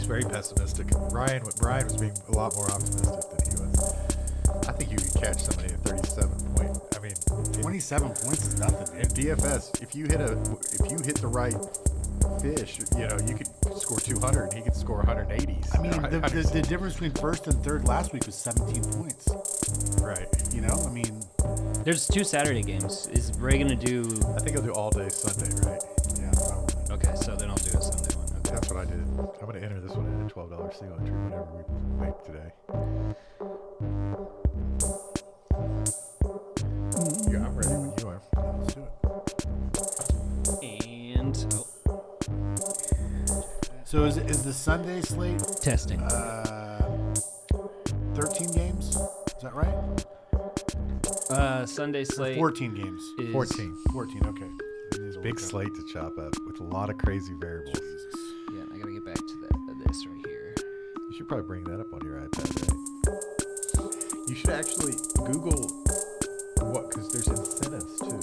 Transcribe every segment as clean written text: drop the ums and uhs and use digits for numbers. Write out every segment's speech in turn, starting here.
very pessimistic. Brian was being a lot more optimistic than he was. I think you could catch somebody at 37 point. I mean, 27 points is nothing. in DFS, if you hit the right fish, you could score 200 and he could score 180s. I mean, the difference between first and third last week was 17 points. Right. I mean, There's 2 Saturday games. Is Ray gonna do? I think he'll do all day Sunday, right? yeah, probably. Okay, so then I'll do a Sunday one. Okay. That's what I did. I'm going to enter this one in a $12 single entry, whatever we make today. Yeah, I'm ready when you are. Let's do it. And So is the Sunday slate testing. 13 games? Is that right? Sunday slate. 14 games. Is 14. 14. Okay. I need to Big look up. slate to chop up with a lot of crazy variables. Yeah, I gotta get back to this right here. You should probably bring that up on your iPad, right? You should actually Google because there's incentives too.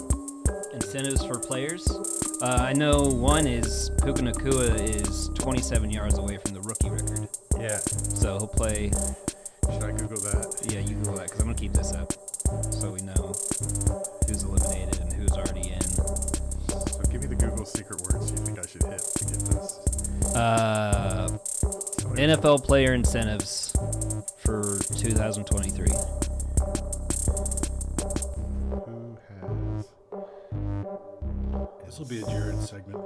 Incentives for players. I know one is Puka Nacua is 27 yards away from the rookie record, Yeah. so he'll play. Should I Google that? Yeah, you Google that because I'm gonna keep this up so we know who's eliminated and who's already in. So give me the Google secret words you think I should hit to get this. NFL player incentives for 2023. Who has? This will be a Jared segment.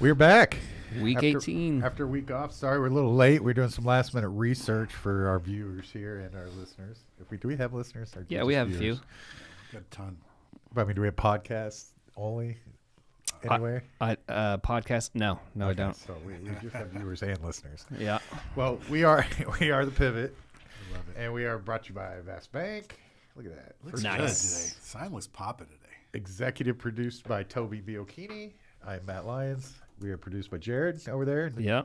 We're back. Week After- 18. After a week off. Sorry, we're a little late. We're doing some last minute research for our viewers here and our listeners. Do we have listeners? Or Yeah, just we have a viewers? few. Got a ton. But, I mean, do we have podcasts only anywhere? Podcast? No, I Okay, don't. So we just have viewers and listeners. Yeah. Well, we are the Pivot, I love it. and we are brought to you by Vast Bank. Look at that. Looks Nice. good today. Sign looks popping today. Executive produced by Toby Biocchini. I'm Matt Lyons. We are produced by Jared over there. Yeah.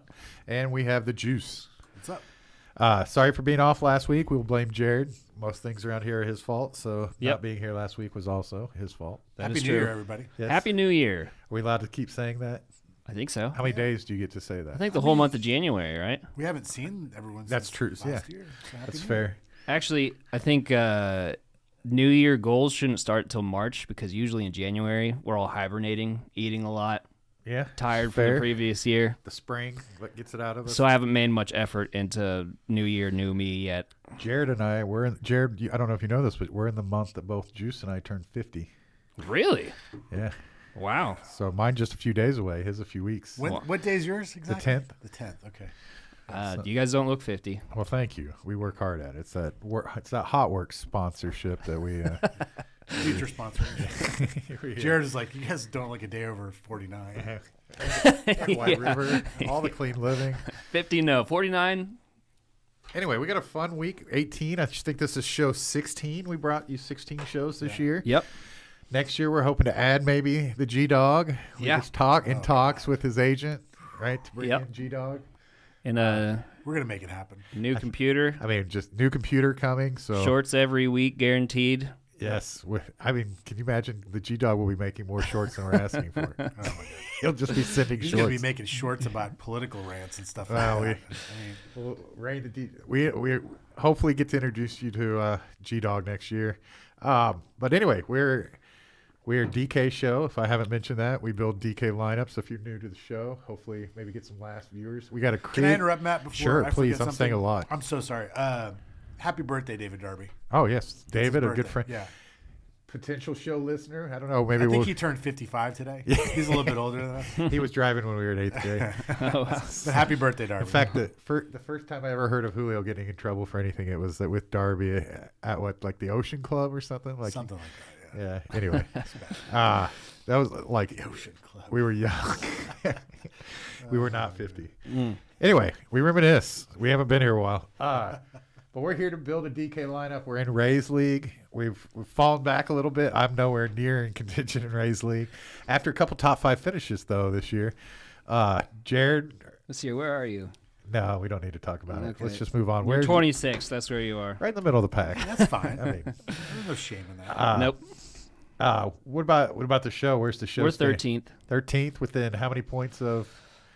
And we have the Juice. What's up? Sorry for being off last week. We'll blame Jared. Most things around here are his fault. So Yep. not being here last week was also his fault. That Happy is New true. Year, everybody. Yes. Happy New Year. Are we allowed to keep saying that? I think so. How many days do you get to say that? I think the whole month of January, right? We haven't seen everyone That's since true, last yeah. year. So Happy That's New fair. Year. Actually, I think New Year goals shouldn't start until March because usually in January we're all hibernating, eating a lot, Yeah. tired from fair. the previous year. The spring, what gets it out of us? So I haven't made much effort into New Year, New Me yet. Jared and I, I don't know if you know this, but we're in the month that both Juice and I turned 50. Really? Yeah. Wow. So mine just a few days away. His a few weeks. What day is yours exactly? 10th. The 10th. Okay. You guys don't look 50. Well, thank you. We work hard at it. It's that Hot Works sponsorship that we. Future sponsor. we Jared is like, you guys don't like a day over 49. White River, all the clean living. 50, no. 49. Anyway, we got a fun week. 18. I just think this is show 16. We brought you 16 shows this year. Yep. Next year, we're hoping to add maybe the G Dog. We Yeah. just talks with his agent, right? To bring Yep. in G Dog. And a We're going to make it happen. new computer. I mean, just new computer coming. So Shorts every week, guaranteed. yes, I mean, can you imagine the G Dog will be making more shorts than we're asking for? Oh, my God. He'll just be sending He's going to shorts. be making shorts about political rants and stuff Well, like we- that. I mean, Well, Ray, we hopefully get to introduce you to G Dog next year. But anyway, we're DK show. If I haven't mentioned that, we build DK lineups. If you're new to the show, hopefully maybe get some last viewers. We got to can I interrupt, Matt, before Sure, I please. forget I'm something? saying a lot. I'm so sorry. Happy birthday, David Darby. Oh yes, It's his David, a good birthday. friend, Yeah. potential show listener. I don't know. Maybe I think we'll. he turned 55 today. He's a little bit older than that. He was driving when we were in 8th grade. But happy birthday, Darby. In fact, the first time I ever heard of Julio getting in trouble for anything, it was with Darby at like the Ocean Club or something. Like something like that. Yeah. Yeah. Anyway, that was like Ocean Club. we were young. We were not 50. Anyway, we reminisce. We haven't been here a while. But we're here to build a DK lineup. We're in Ray's League. We've fallen back a little bit. I'm nowhere near in contention in Ray's League. After a couple top 5 finishes, though, this year. Jared, Let's see, where are you? no, we don't need to talk about it. Okay. Let's just move on. You're Where's 26. That's where you are. right in the middle of the pack. That's fine. I mean, There's no shame in that. Nope. what about the show? Where's the show? We're stand? 13th. 13th within how many points of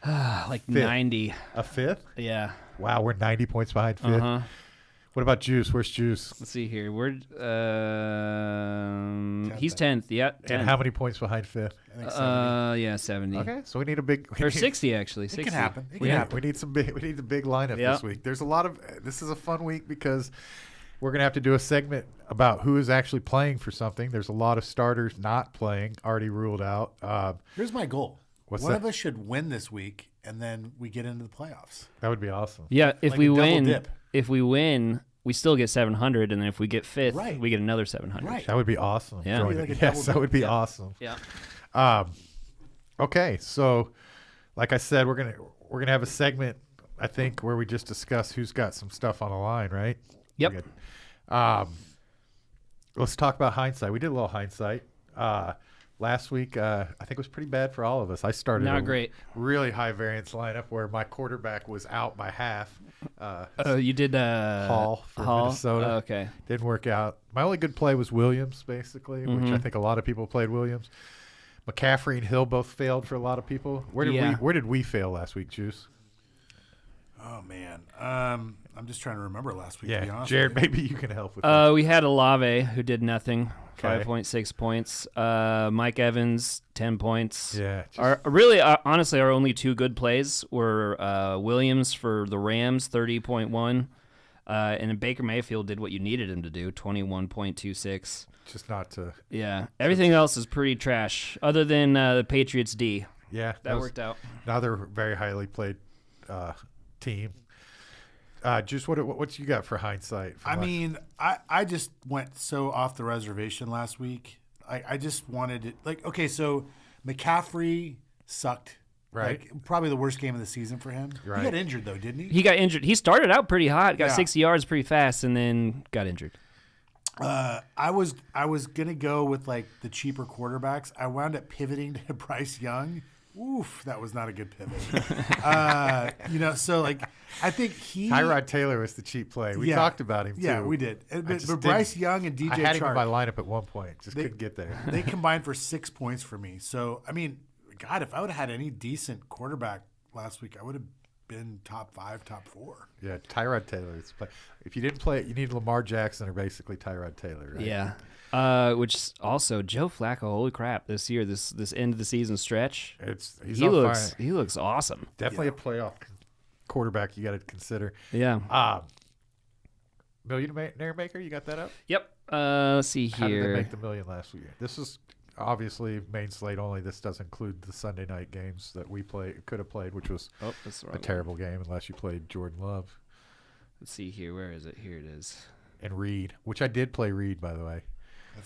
Like Fifth. 90. a fifth? Yeah. Wow, we're 90 points behind fifth. Uh-huh. What about Juice? Where's Juice? Let's see here. We're he's 10th. 10th. Yeah, 10th. And how many points behind fifth? I think 70. Yeah, 70. Okay, so we need a big Or 60 actually. It 60. can happen. It can We need, happen. we need some big. We need the big lineup Yeah. this week. There's a lot of. This is a fun week because we're gonna have to do a segment about who is actually playing for something. There's a lot of starters not playing, already ruled out. Here's my goal. What's One that? of us should win this week, and then we get into the playoffs. That would be awesome. Yeah, if Like we a double win, dip. we still get 700, and then if we get fifth, Right. we get another 700. Right. That would be awesome. Yeah. Join Be like it. a Yes, double that would be dip. awesome. Yeah. Okay, so like I said, we're gonna have a segment, I think, where we just discuss who's got some stuff on the line, right? Yep. Good. Let's talk about hindsight. We did a little hindsight. Last week, I think it was pretty bad for all of us. I started Not a great. really high variance lineup where my quarterback was out by half. You did Hall for Minnesota. Oh, okay. Didn't work out. My only good play was Williams, basically, which Mm-hmm. I think a lot of people played Williams. McCaffrey and Hill both failed for a lot of people. Where did we fail last week, Juice? Oh man, I'm just trying to remember last week. To be Yeah, honest Jared, with you. maybe you can help with that. We had Olave who did nothing. Okay. 5.6 points. Mike Evans 10 points. Yeah, just- Honestly, our only two good plays were Williams for the Rams 30.1, and then Baker Mayfield did what you needed him to do 21.26. just not to. Yeah, everything else is pretty trash, other than the Patriots D. Yeah, That worked out. Another very highly played team. Just what you got for hindsight? I mean, I just went so off the reservation last week. I just wanted it. Like, okay, so McCaffrey sucked. Right. Like, probably the worst game of the season for him. Right. He got injured, though, didn't he? He got injured. He started out pretty hot, got Yeah. 60 yards pretty fast, and then got injured. I was going to go with, like, the cheaper quarterbacks. I wound up pivoting to Bryce Young. Oof, that was not a good pivot. So, like, I think Tyrod Taylor was the cheap play. We Yeah. talked about him too. Yeah, we did. I But just Bryce didn't- Young and DJ I had him in my Chark, lineup at one point. Just couldn't get there. they combined for 6 points for me. So, I mean, God, if I would have had any decent quarterback last week, I would have been top 5, top 4. Yeah, Tyrod Taylor is play. If you didn't play it, you need Lamar Jackson or basically Tyrod Taylor, right? Yeah. Which also Joe Flacco, holy crap! This year, this end of the season stretch, He's he on looks fire. he looks awesome. Definitely a playoff quarterback you got to consider. Yeah. Millionaire Maker, you got that up? Yep. Let's see How did they here. make the million last year? This is obviously main slate only. This doesn't include the Sunday night games that we could have played, which was Oh, that's the wrong a one. terrible game unless you played Jordan Love Let's see here. Where is it? Here it is. and Reed, which I did play Reed, by the way,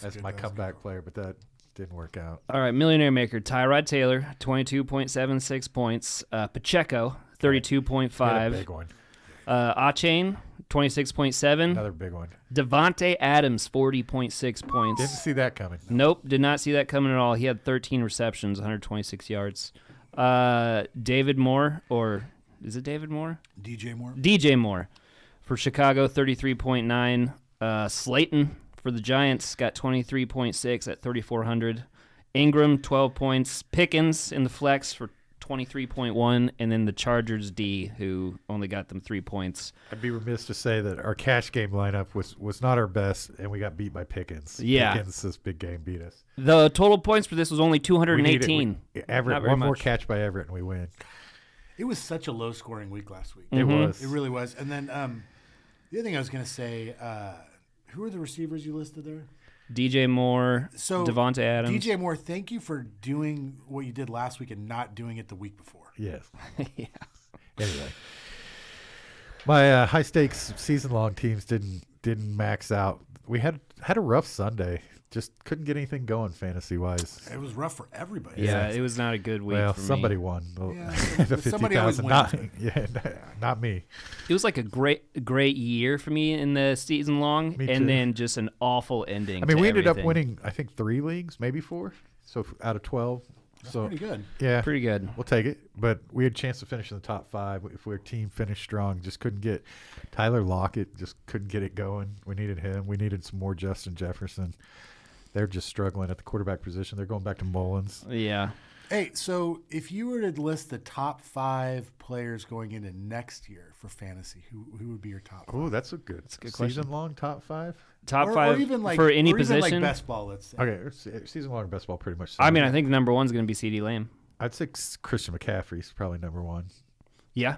as good. my That's good. comeback player, but that didn't work out. All right, millionaire maker Tyrod Taylor, 22.76 points. Pacheco, He had a 32.5. big one. Achane, 26.7. Another big one. Devontae Adams, 40.6 Didn't points. see that coming. Nope, did not see that coming at all. He had 13 receptions, 126 yards. David Moore, or is it David Moore? DJ Moore. DJ Moore for Chicago, 33.9. Slayton for the Giants got 23.6 at 3,400. Ingram, 12 points. Pickens in the flex for 23.1. And then the Chargers D, who only got them 3 points. I'd be remiss to say that our cash game lineup was not our best, and we got beat by Pickens. Yeah. Pickens, this big game, beat us. The total points for this was only We 218. needed- Everett, Not very one more much. catch by Everett, and we win. It was such a low-scoring week last week. It was. It really was. And then the other thing I was going to say, who are the receivers you listed there? DJ Moore, So Devontae Adams. DJ Moore, thank you for doing what you did last week and not doing it the week before. Yes. Yeah. Anyway, my high stakes season long teams didn't max out. We had a rough Sunday. Just couldn't get anything going fantasy wise. It was rough for everybody. Yeah, it was not a good week Well, for somebody me. won Yeah, the somebody always 50,000. wins. Not me. It was like a great year for me in the season long, Me and too. then just an awful ending. I mean, to we ended up everything. winning, I think, 3 leagues, maybe 4. So out of 12. So Pretty good. yeah, Pretty good. we'll take it. But we had a chance to finish in the top 5 if our team finished strong. Just couldn't get Tyler Lockett. Just couldn't get it going. We needed him. We needed some more Justin Jefferson. They're just struggling at the quarterback position. They're going back to Mullins. Yeah. Hey, so if you were to list the top 5 players going into next year for fantasy, who would be your top 5? Oh, that's a good a good question. season long top 5. Top or, five or even like, for any or position. Even like best ball, let's say. Okay, season long best ball pretty much. I mean, I think number one's going to be CeeDee Lamb. I'd say Christian McCaffrey's probably number 1. Yeah.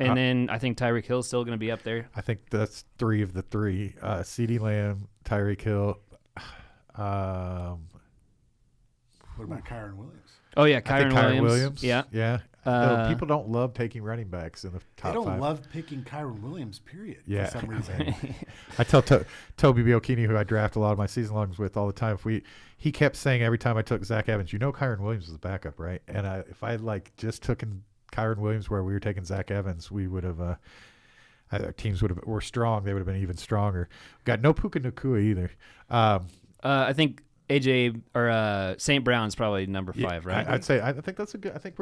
And then I think Tyreek Hill's still going to be up there. I think that's 3 of the 3. CeeDee Lamb, Tyreek Hill. What about Kyron Williams? Oh yeah, I think Kyron Williams. Yeah. Yeah. People don't love taking running backs in the top They don't 5. love picking Kyron Williams, period, Yeah. for some reason. I tell Toby Biocchini, who I draft a lot of my season longs with all the time, he kept saying every time I took Zach Evans, Kyron Williams was the backup, right? And if I like just took Kyron Williams where we were taking Zach Evans, we would have our teams were strong. They would have been even stronger. Got no Puka Nacua either. I think AJ or St. Brown's probably number 5, right? I'd say I think that's a good. I think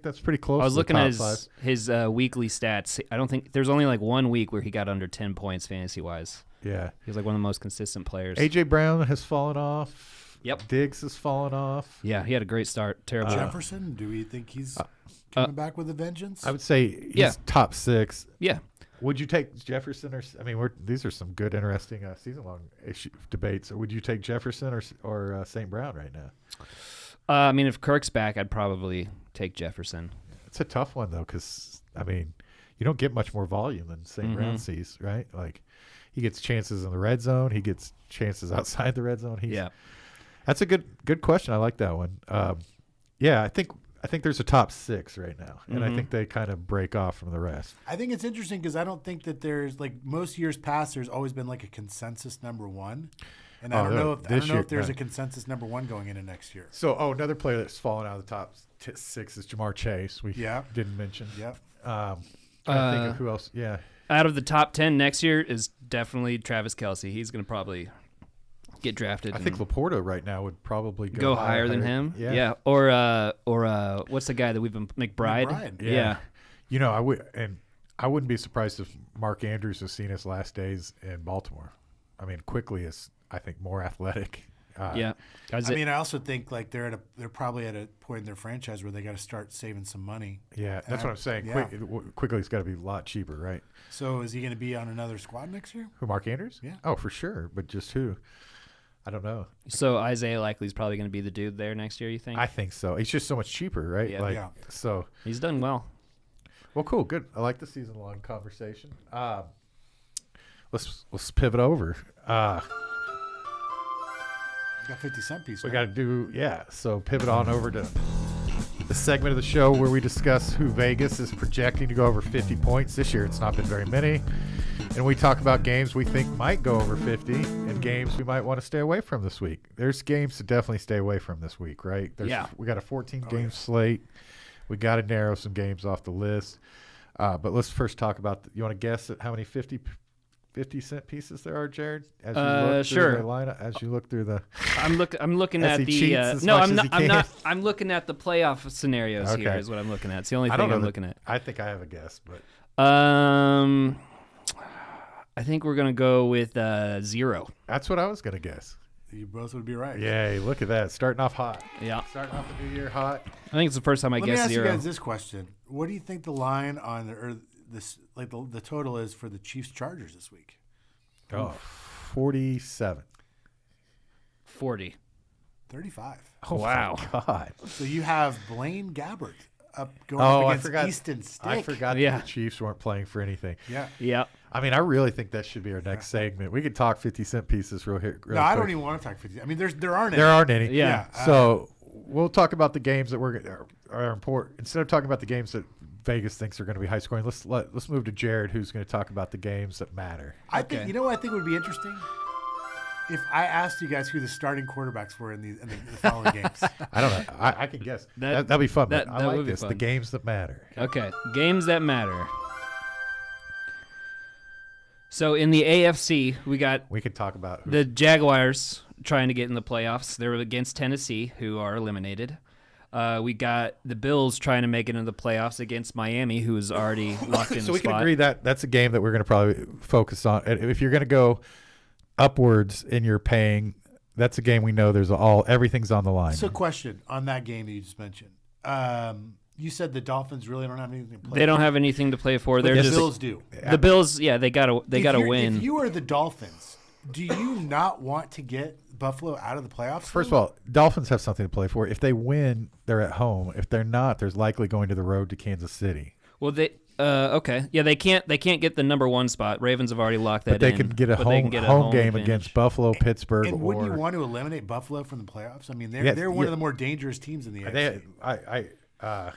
that's pretty close. I was to looking the at top his weekly stats. I don't think there's only like 1 week where he got under 10 points fantasy wise. 5. Yeah. He was like one of the most consistent players. AJ Brown has fallen off. Yep. Diggs has fallen off. Yeah, he had a great start. Terrible. Jefferson, do we think he's coming back with a vengeance? I would say he's Yeah. top 6. Yeah. Would you take Jefferson these are some good, interesting season-long debates. Or would you take Jefferson or St. Brown right now? I mean, if Kirk's back, I'd probably take Jefferson. It's a tough one though, because you don't get much more volume than St. Brown sees, right? Like he gets chances in the red zone, he gets chances outside the red zone. Yeah. That's a good question. I like that one. Yeah, I think I think there's a top 6 right now, and I Mhm. think they kind of break off from the rest. I think it's interesting because I don't think that there's like most years past. There's always been like a consensus number one, and I Oh, don't know if this year, there's a right. consensus number one going into next year. So, another player that's fallen out of the top 6 is Jamar Chase. We Yeah. didn't mention. Yep. Trying to think of who else. Yeah. Out of the top 10 next year is definitely Travis Kelce. He's going to probably get drafted. I think and Laporta right now would probably go higher than him. Yeah. Or what's the guy that we've been McBride? McBride. Yeah. You know, I wouldn't be surprised if Mark Andrews has seen his last days in Baltimore. I mean, quickly is I think more athletic. Yeah. I mean, I also think like they're probably at a point in their franchise where they got to start saving some money. Yeah, that's what I'm saying. Yeah. Quickly, it's got to be a lot cheaper, right? So is he going to be on another squad next year? Who, Mark Andrews? Yeah. Oh, for sure. But just who? I don't know. So Isaiah Likely's probably going to be the dude there next year, you think? I think so. It's just so much cheaper, right? Yeah. Yeah. So, He's done well. well, cool, good. I like the season-long conversation. Let's pivot over. Got 50-cent piece. We now. got to do, yeah. So pivot on over to the segment of the show where we discuss who Vegas is projecting to go over 50 points. This year it's not been very many. And we talk about games we think might go over 50 and games we might want to stay away from this week. There's games to definitely stay away from this week, right? Yeah. We got a 14-game slate. We got to narrow some games off the list. But let's first talk about, you want to guess at how many 50-cent pieces there are, Jared? As you look Sure. through the lineup, as you look through the I'm looking As at he the cheats as no, much I'm as not. he I'm not. can. I'm looking at the playoff scenarios here. Okay. Is what I'm looking at. It's the only I thing don't know I'm that- looking at. I think I have a guess, but I think we're gonna go with 0. that's what I was going to guess. You both would be right. Yay, look at that. Starting off hot. Yeah, Starting off the new year hot. I think it's the first time I Let me guessed ask 0. you guys this question: what do you think the line on the total is for the Chiefs Chargers this week? Oh, 47. 40. 35. Oh, Wow. my God. So you have Blaine Gabbert going Oh, up I against forgot. Easton Stick. I forgot Yeah. that the Chiefs weren't playing for anything. Yeah. Yeah. I mean, I really think that should be our next segment. We could talk 50-cent pieces real No, quick. I don't even want to talk 50. I mean, there aren't any. There aren't any. Yeah. So we'll talk about the games that are important. Instead of talking about the games that Vegas thinks are going to be high scoring, let's move to Jared, who's going to talk about the games that matter. I think, you know what I think would be interesting? If I asked you guys who the starting quarterbacks were in the following games. I don't know. I can guess. That- That'll be fun. But that I like would be this. The fun. games that matter. Okay. Games that matter. So in the AFC, we got We could talk about who. the Jaguars trying to get in the playoffs. They're against Tennessee, who are eliminated. We got the Bills trying to make it into the playoffs against Miami, who is already locked in so the we spot. can agree that that's a game that we're going to probably focus on. And if you're going to go upwards in your paying, that's a game we know everything's on the line. So, question on that game that you just mentioned. You said the Dolphins really don't have anything to play. They don't have anything to play for. But They're the just Bills do. the Bills. Yeah, they gotta win. If you are the Dolphins, do you not want to get Buffalo out of the playoffs? First of all, Dolphins have something to play for. If they win, they're at home. If they're not, there's likely going to the road to Kansas City. Well, they okay. Yeah, they can't get the number 1 spot. Ravens have already locked that But they in. can get a but they home can get home game advantage. against Buffalo, Pittsburgh, and wouldn't you or want to eliminate Buffalo from the playoffs? I mean, they're Yeah, one yeah. of the more dangerous teams in the they. AFC.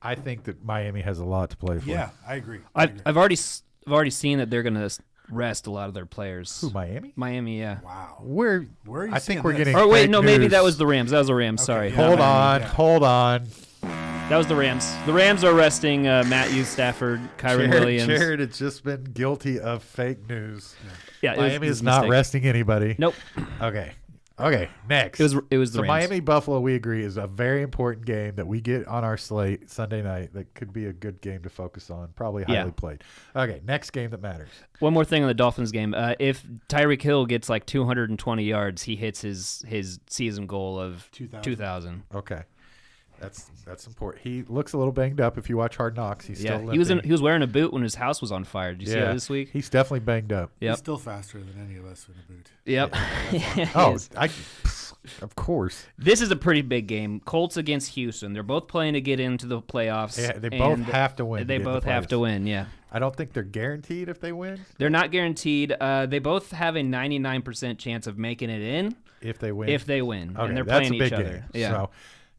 I think that Miami has a lot to play for. Yeah, I agree. I've already seen that they're gonna rest a lot of their players. Who, Miami? Miami, yeah. Wow. Where Where are you I think seeing we're this? getting. Or wait, fake no, maybe news. that was the Rams. That was the Rams. Sorry. yeah. Hold Miami, on, yeah. hold on. That was the Rams. The Rams are resting Matthew Stafford, Kyron Williams. Jared has just been guilty of fake news. Yeah, Miami it is was a not mistake. resting anybody. Nope. Okay. Next. It was the so Rams. Miami Buffalo. We agree is a very important game that we get on our slate Sunday night. That could be a good game to focus on. Probably highly Yeah. played. Okay. Next game that matters. One more thing on the Dolphins game. If Tyreek Hill gets like 220 yards, he hits his season goal of 2,000. Okay. That's important. He looks a little banged up. If you watch Hard Knocks, he's Yeah, still he was limping. he was wearing a boot when his house was on fire. Did you see that this week? He's definitely banged up. Yep. He's still faster than any of us in a boot. Yep. He Oh, is. of course. This is a pretty big game. Colts against Houston. They're both playing to get into the playoffs. Yeah, they both and have to win. They to get in both the have to playoffs. win. Yeah. I don't think they're guaranteed if they win. They're not guaranteed. They both have a 99% chance of making it in If they win. if they win, Okay, and they're that's playing a big each other. game. Yeah. So,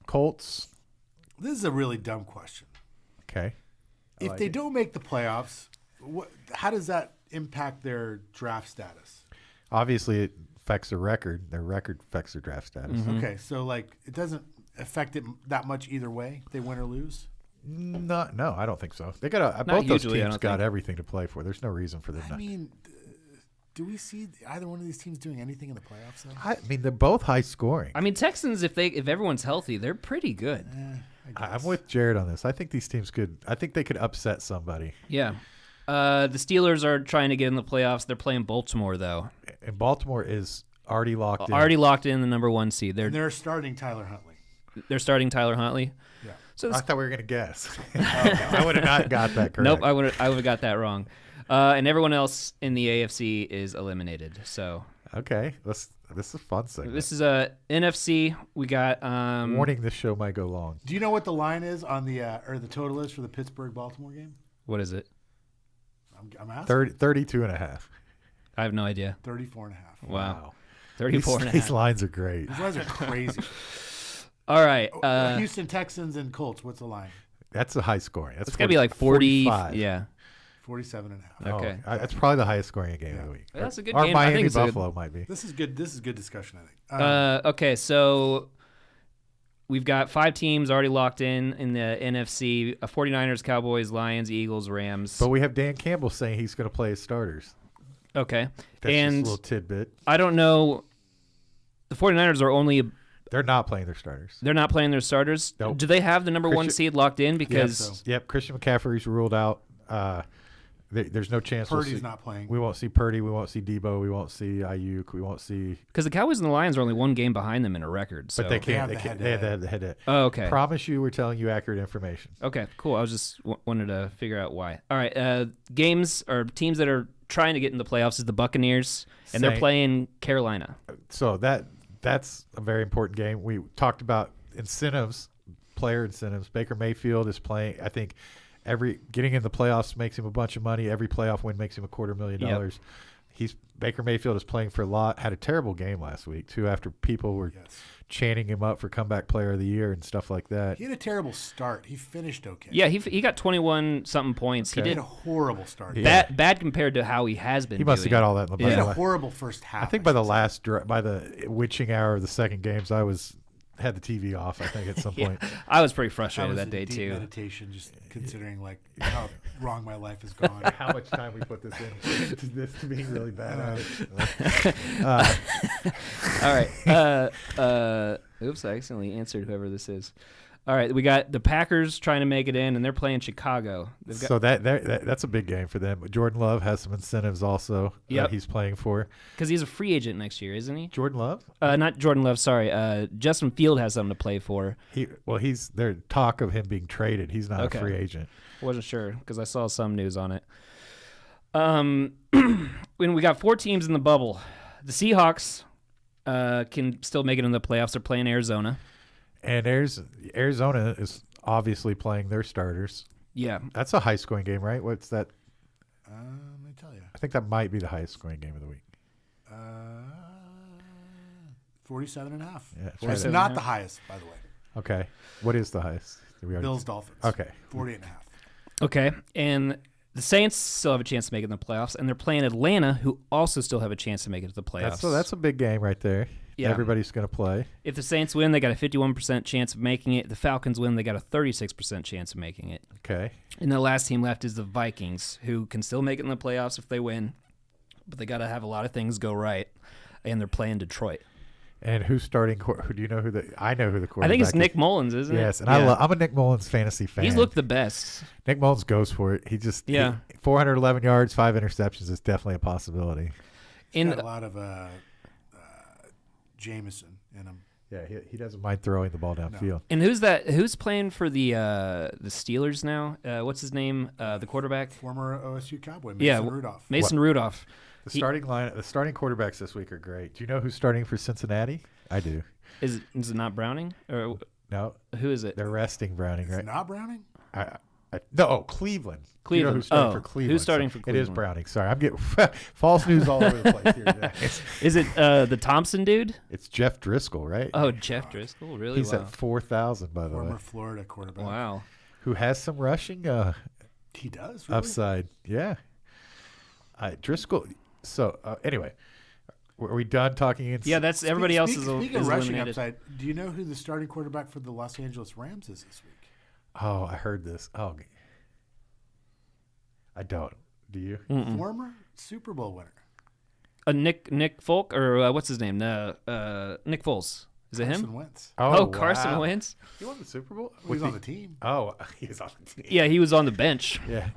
Colts. This is a really dumb question. Okay. If like they it. don't make the playoffs, how does that impact their draft status? Obviously, it affects their record. Their record affects their draft status. Okay, so like it doesn't affect it that much either way. If they win or lose. No, I don't think so. They got both those usually, I teams don't got think. everything to play for. There's no reason for them I not. mean, do we see either one of these teams doing anything in the playoffs? Though? I mean, they're both high scoring. I mean, Texans, if everyone's healthy, they're pretty good. I I'm guess. with Jared on this. I think these teams could. I think they could upset somebody. Yeah. The Steelers are trying to get in the playoffs. They're playing Baltimore though. And Baltimore is already locked in. Already locked in the number 1 seed. And they're starting Tyler Huntley. They're starting Tyler Huntley. Yeah. So I thought we were gonna guess. I would have not got that correct. nope, I would have got that wrong. And everyone else in the AFC is eliminated. So Okay, this is a fun segment. this is a NFC. We got Warning: this show might go long. Do you know what the line is on the or the total is for the Pittsburgh-Baltimore game? what is it? I'm asking. 32 and a half. I have no idea. 34 and a half. Wow. These, 34 and a these half. lines are great. These lines are crazy. All right. Houston Texans and Colts. What's the line? That's a high scoring. That's It's got to be like 40. 45. Yeah. 47 and a half. Okay. That's probably the highest scoring game of the week. That's a good or game. I Miami think it's a good- Buffalo might be. This is good. This is good discussion, I think. Okay, so we've got 5 teams already locked in the NFC: 49ers, Cowboys, Lions, Eagles, Rams. But we have Dan Campbell saying he's going to play his starters. Okay. That's just And a little tidbit. I don't know. The 49ers are only They're not playing their starters. they're not playing their starters. Nope. Do they have the number 1 Christian- seed locked in? Yep, Because Yep, Christian McCaffrey's ruled out. There's no chance Purdy's we'll see, not playing. We won't see Purdy. We won't see Debo. We won't see Ayuk. We won't see. the Cowboys and the Lions are only 1 game behind them in a record. So. But they can't. have They the can't. head-to-head. They have the head-to-head. Oh, okay. Promise you, we're telling you accurate information. Okay, cool. I was just wanted to figure out why. All right, games or teams that are trying to get in the playoffs is the Buccaneers, and they're Same. playing Carolina. So that's a very important game. We talked about incentives, player incentives. Baker Mayfield is playing. I think getting in the playoffs makes him a bunch of money. Every playoff win makes him $250,000. Baker Mayfield is playing for a lot. Had a terrible game last week too. After people were Yes. chanting him up for comeback player of the year and stuff like that. He had a terrible start. He finished okay. Yeah, he got 21 something points. Okay. He He had did a horrible start. Yeah. bad compared to how he has been. He must have doing. got all that in the He had a by horrible first half. I think by the by the witching hour of the second games, I had the TV off. I think at some Yeah. point. I was pretty I frustrated was that in day deep too. meditation, just considering like how wrong my life has gone. How much time we put this in to this to being really bad at it. All right. Oops, I accidentally answered whoever this is. All right, we got the Packers trying to make it in, and they're playing Chicago. They've got, So that's a big game for them. Jordan Love has some incentives also Yep. that he's playing for. because he's a free agent next year, isn't he? Jordan Love? Not Jordan Love. Sorry, Justin Field has something to play for. He's there's talk of him being traded. He's not Okay. a free agent. Wasn't sure because I saw some news on it. When we got 4 teams in the bubble, the Seahawks can still make it in the playoffs. They're playing Arizona. And Arizona is obviously playing their starters. Yeah, That's a high scoring game, right? What's that? Let me tell you. I think that might be the highest scoring game of the week. 47 and a half. Yeah, It's 47 not and a the half. highest, by the way. Okay. What is the highest? Did we already- Bills Dolphins. Okay. 48 and a half. okay. And the Saints still have a chance to make it in the playoffs, and they're playing Atlanta, who also still have a chance to make it to the playoffs. That's a big game right there. Yeah. Everybody's going to play. If the Saints win, they got a 51% chance of making it. If the Falcons win, they got a 36% chance of making it. Okay. And the last team left is the Vikings, who can still make it in the playoffs if they win, but they got to have a lot of things go right, and they're playing Detroit. And who's starting? Who do you know who the? I know who the quarterback. I think it's is. Nick Mullins, isn't it? Yes, and Yeah. I'm a Nick Mullins fantasy fan. He's looked the best. Nick Mullins goes for it. He just 411 yards, 5 interceptions is definitely a possibility. He's In got a lot of Jameson in him. Yeah, he doesn't mind throwing the ball downfield. and who's that? Who's playing for the Steelers now? What's his name? The quarterback. Former OSU Cowboy, Mason Yeah, Rudolph. Mason Rudolph. The starting quarterbacks this week are great. Do you know who's starting for Cincinnati? I do. Is it not Browning or No, who is it? they're resting Browning, Is it right? not Browning? I Cleveland. Do you know Cleveland. who's starting Oh, for who's Cleveland? starting for It is Cleveland? Browning. Sorry, I'm getting false news all over the place here today. Is it the Thompson dude? It's Jeff Driscoll, right? Oh, Jeff Driscoll. Really? He's wow. at 4,000, by the way. Former Florida quarterback. Wow. Who has some rushing He does. Really? upside? Yeah. Driscoll. So anyway, are we done talking? Yeah, that's everybody else is Speaking is of rushing eliminated. upside, do you know who the starting quarterback for the Los Angeles Rams is this week? Oh, I heard this. Oh, I don't. Do you? Former Super Bowl winner. Nick Folk or what's his name? Nick Foles. Is it Carson him? Wentz. Oh, Carson wow. Wentz. He won the Super Bowl. He was on the team. Oh, he was on the team. Yeah, he was on the bench. Yeah.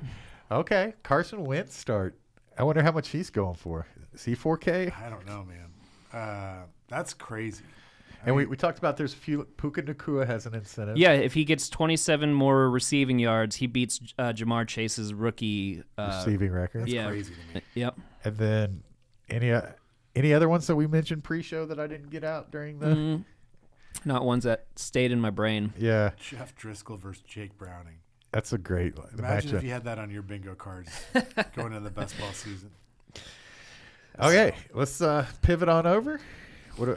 Okay. Carson Wentz start. I wonder how much he's going for. Is he 4K? I don't know, man. That's crazy. And we talked about there's a few. Puka Nacua has an incentive. Yeah, if he gets 27 more receiving yards, he beats Jamar Chase's rookie. Receiving record. That's yeah. crazy to me. Yep. And then any other ones that we mentioned pre-show that I didn't get out during the? Not ones that stayed in my brain. Yeah, Jeff Driscoll versus Jake Browning. that's a great Imagine matchup. if you had that on your bingo cards going into the best ball season. Okay, let's pivot on over. What?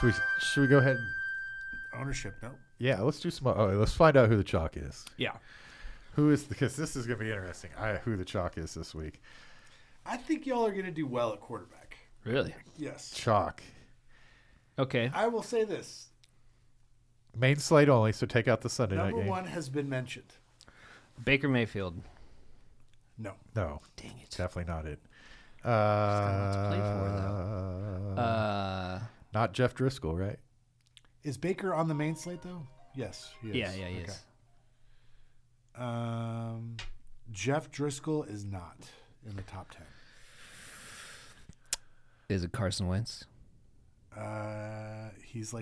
Should we go ahead? Ownership, no. Yeah, let's do some. Let's find out who the chalk is. Yeah. Who is because this is going to be interesting. Who the chalk is this week? I think y'all are going to do well at quarterback. Really? Yes. Chalk. Okay. I will say this. Main slate only, so take out the Sunday night Number game. one has been mentioned. Baker Mayfield. No. No, Dang it. definitely not it. got to play for, Not Jeff Driscoll, right? Is Baker on the main slate, though? Yes, he is. Yeah, he is. Jeff Driscoll is not in the top 10. Is it Carson Wentz? He's like